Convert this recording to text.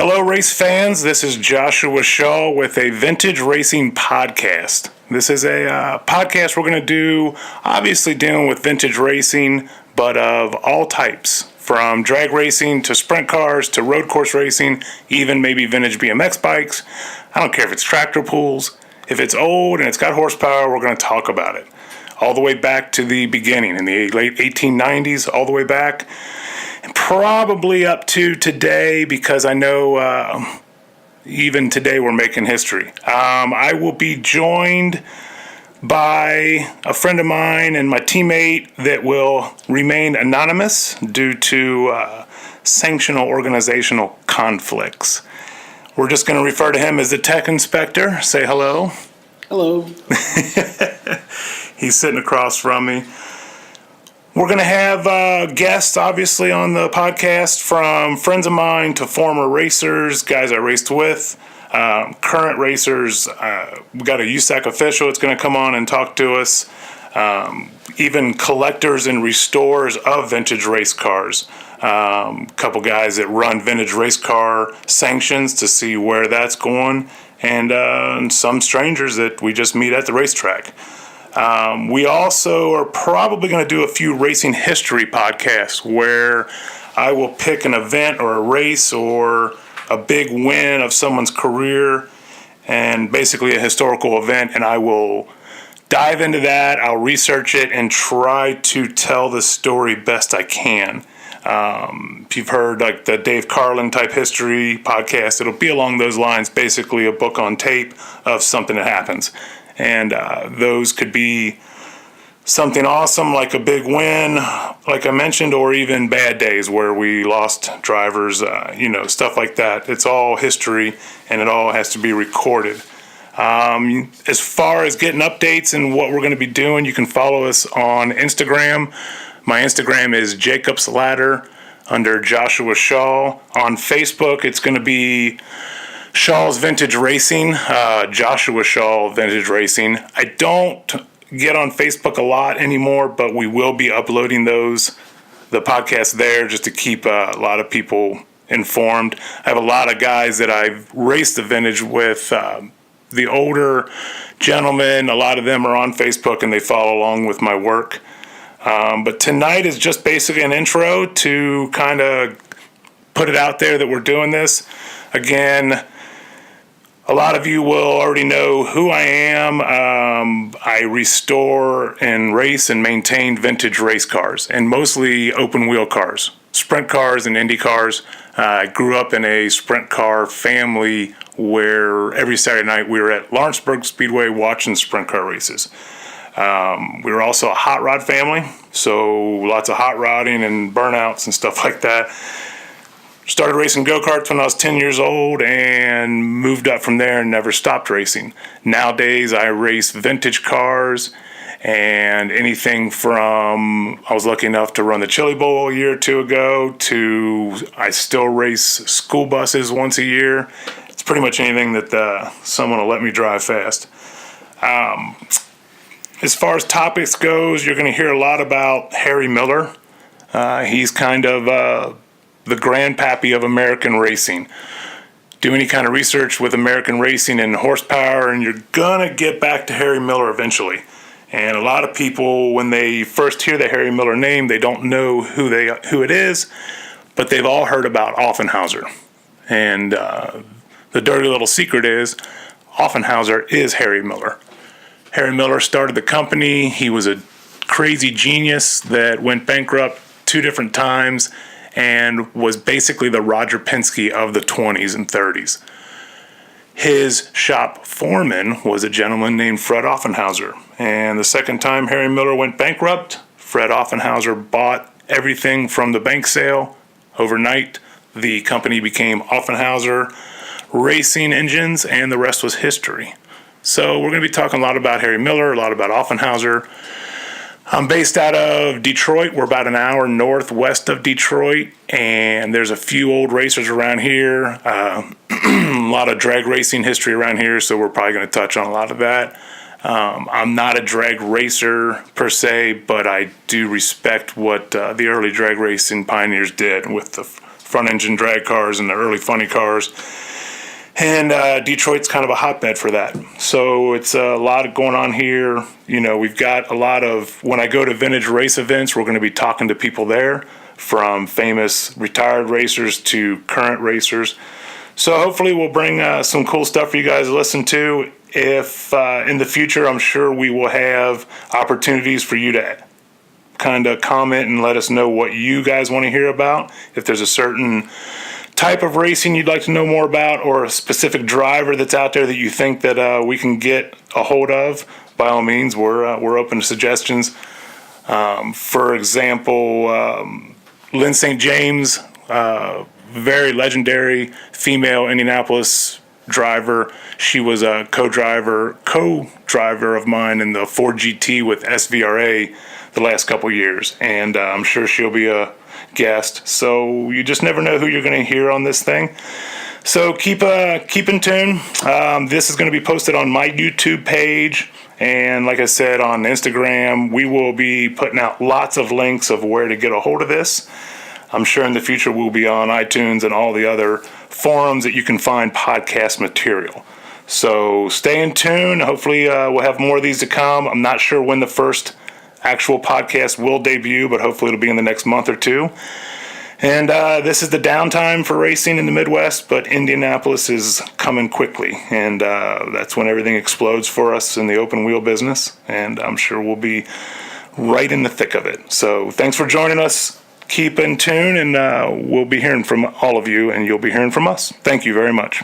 Hello, race fans. This is Joshua Shaw with a vintage racing podcast. This is a podcast we're going to do, obviously dealing with vintage racing, but of all types, from drag racing to sprint cars to road course racing, even maybe vintage BMX bikes. I don't care if it's tractor pulls. If it's old and it's got horsepower, we're going to talk about it. All the way back to the beginning, in the late 1890s, all the way back. Probably up to today, because I know even today we're making history. I will be joined by a friend of mine and my teammate that will remain anonymous due to sanctional organizational conflicts. We're just going to refer to him as the tech inspector. Say hello. Hello. He's sitting across from me. We're going to have guests, obviously, on the podcast, from friends of mine to former racers, guys I raced with, current racers. We got a USAC official that's going to come on and talk to us, even collectors and restorers of vintage race cars. A couple guys that run vintage race car sanctions to see where that's going, and some strangers that we just meet at the racetrack. We also are probably going to do a few racing history podcasts where I will pick an event or a race or a big win of someone's career and basically a historical event, and I will dive into that. I'll research it and try to tell the story best I can. If you've heard like the Dave Carlin type history podcast, it'll be along those lines, basically a book on tape of something that happens. And those could be something awesome, like a big win, like I mentioned, or even bad days where we lost drivers, stuff like that. It's all history, and it all has to be recorded. As far as getting updates and what we're going to be doing, you can follow us on Instagram. My Instagram is Jacob's Ladder under Joshua Shaw. On Facebook, it's going to be Shaw's Vintage Racing, Joshua Shaw Vintage Racing. I don't get on Facebook a lot anymore, but we will be uploading the podcast there just to keep a lot of people informed. I have a lot of guys that I've raced the vintage with, the older gentlemen. A lot of them are on Facebook and they follow along with my work. But tonight is just basically an intro to kind of put it out there that we're doing this. Again, a lot of you will already know who I am. I restore and race and maintain vintage race cars, and mostly open wheel cars, sprint cars and Indy cars. I grew up in a sprint car family where every Saturday night we were at Lawrenceburg Speedway watching sprint car races. We were also a hot rod family, so lots of hot rodding and burnouts and stuff like that. Started racing go-karts when I was 10 years old and moved up from there and never stopped racing. Nowadays, I race vintage cars and anything from, I was lucky enough to run the Chili Bowl a year or two ago, to I still race school buses once a year. It's pretty much anything that someone will let me drive fast. As far as topics goes, you're going to hear a lot about Harry Miller. He's kind of the grandpappy of American racing. Do any kind of research with American racing and horsepower, and you're gonna get back to Harry Miller eventually. And a lot of people, when they first hear the Harry Miller name, they don't know who it is, but they've all heard about Offenhauser. And the dirty little secret is, Offenhauser is Harry Miller. Harry Miller started the company. He was a crazy genius that went bankrupt 2 different times, and was basically the Roger Penske of the 20s and 30s. His shop foreman was a gentleman named Fred Offenhauser. And the second time Harry Miller went bankrupt, Fred Offenhauser bought everything from the bank sale. Overnight, the company became Offenhauser Racing Engines, and the rest was history. So we're going to be talking a lot about Harry Miller, a lot about Offenhauser. I'm based out of Detroit. We're about an hour northwest of Detroit, and there's a few old racers around here, a lot of drag racing history around here, so we're probably going to touch on a lot of that. I'm not a drag racer per se, but I do respect what the early drag racing pioneers did with the front engine drag cars and the early funny cars. And Detroit's kind of a hotbed for that. So it's a lot going on here. You know, we've got a lot of, when I go to vintage race events, we're going to be talking to people there, from famous retired racers to current racers. So hopefully we'll bring some cool stuff for you guys to listen to. If in the future, I'm sure we will have opportunities for you to kind of comment and let us know what you guys want to hear about. If there's a certain type of racing you'd like to know more about, or a specific driver that's out there that you think that we can get a hold of, by all means, we're open to suggestions. For example, Lynn St. James, very legendary female Indianapolis driver. She was a co-driver of mine in the Ford GT with SVRA the last couple years, and I'm sure she'll be a guest. So you just never know who you're going to hear on this thing. So keep in tune. This is going to be posted on my YouTube page, and like I said, on Instagram. We will be putting out lots of links of where to get a hold of this. I'm sure in the future we'll be on iTunes and all the other forums that you can find podcast material. So stay in tune. Hopefully we'll have more of these to come. I'm not sure when the first actual podcast will debut, but hopefully it'll be in the next month or two. And this is the downtime for racing in the Midwest, but Indianapolis is coming quickly, and that's when everything explodes for us in the open wheel business, and I'm sure we'll be right in the thick of it. So thanks for joining us. Keep in tune, and we'll be hearing from all of you, and you'll be hearing from us. Thank you very much.